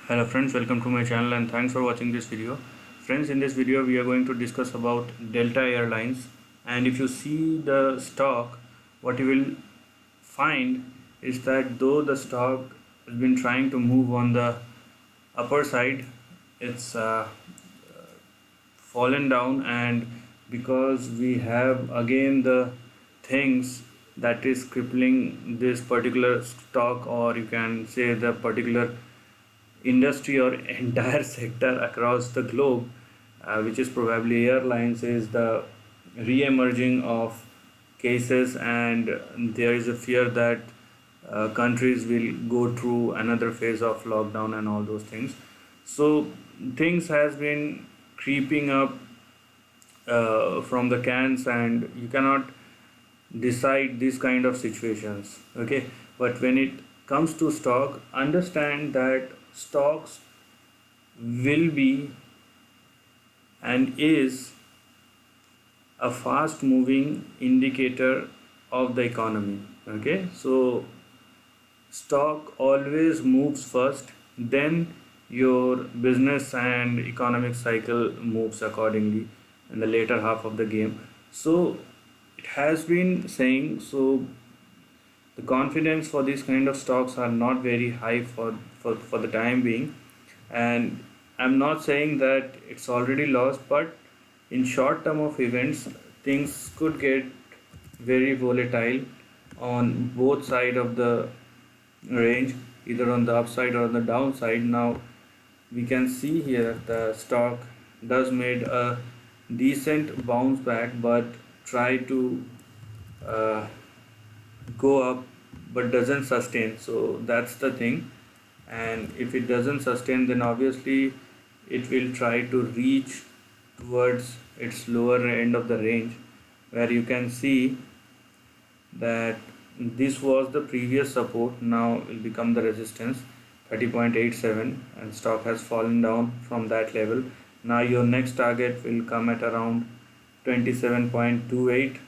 Hello friends, welcome to my channel and thanks for watching this video. Friends, in this video we are going to discuss about Delta Airlines, and if you see the stock, what you will find is that though the stock has been trying to move on the upper side, it's fallen down, and because we have again the things that is crippling this particular stock, or you can say the particular industry or entire sector across the globe, which is probably airlines, is the re-emerging of cases, and there is a fear that countries will go through another phase of lockdown and all those things. So things has been creeping up from the cans, and you cannot decide these kind of situations, okay? But when it comes to stock, understand that stocks will be and is a fast moving indicator of the economy, okay? So stock always moves first, then your business and economic cycle moves accordingly in the later half of the game. So it has been saying, so the confidence for these kind of stocks are not very high for the time being, and I'm not saying that it's already lost, but in short term of events things could get very volatile on both side of the range, either on the upside or on the downside. Now we can see here the stock does made a decent bounce back, but try to uh, go up but doesn't sustain. So that's the thing, and if it doesn't sustain, then obviously it will try to reach towards its lower end of the range, where you can see that this was the previous support, now will become the resistance 30.87, and stock has fallen down from that level. Now your next target will come at around 27.28,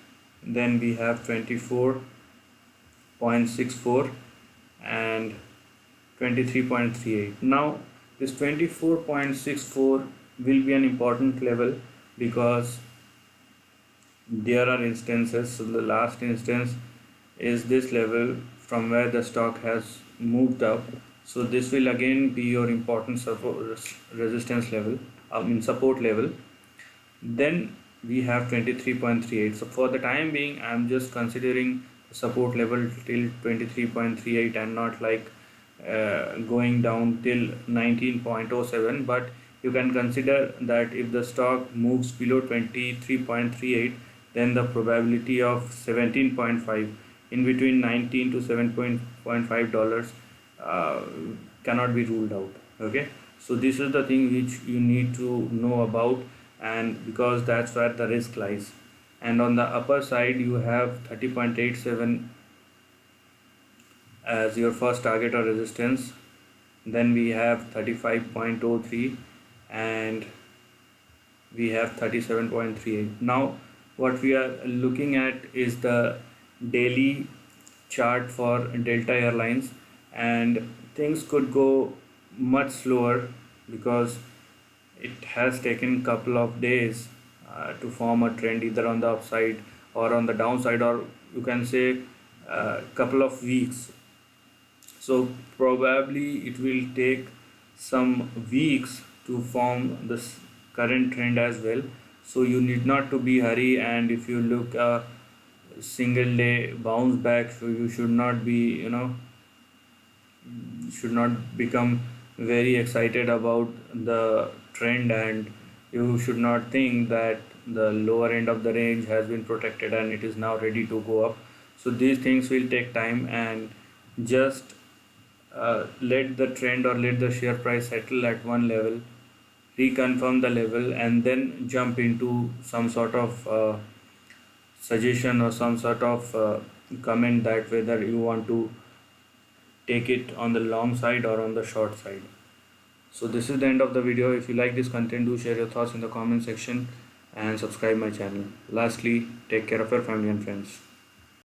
then we have 24.64 and 23.38. Now this 24.64 will be an important level, because there are instances. So the last instance is this level from where the stock has moved up. So this will again be your important support, resistance level, support level. Then we have 23.38. So for the time being I'm just considering support level till 23.38 and not like going down till 19.07. But you can consider that if the stock moves below 23.38, then the probability of 17.5, in between 19 to 7.5 dollars, uh, cannot be ruled out, okay? So this is the thing which you need to know about, and because that's where the risk lies. And on the upper side you have 30.87 as your first target or resistance, then we have 35.03, and we have 37.38. Now what we are looking at is the daily chart for Delta Airlines, and things could go much slower because it has taken couple of days to form a trend either on the upside or on the downside, or you can say couple of weeks. So probably it will take some weeks to form this current trend as well. So you need not to be hurry, and if you look a single day bounce back, so you should not be, should not become very excited about the trend, and you should not think that the lower end of the range has been protected and it is now ready to go up. So these things will take time, and just let the trend or let the share price settle at one level, reconfirm the level, and then jump into some sort of suggestion or some sort of comment that whether you want to take it on the long side or on the short side. So this is the end of the video. If you like this content, do share your thoughts in the comment section and subscribe my channel. Lastly, take care of your family and friends.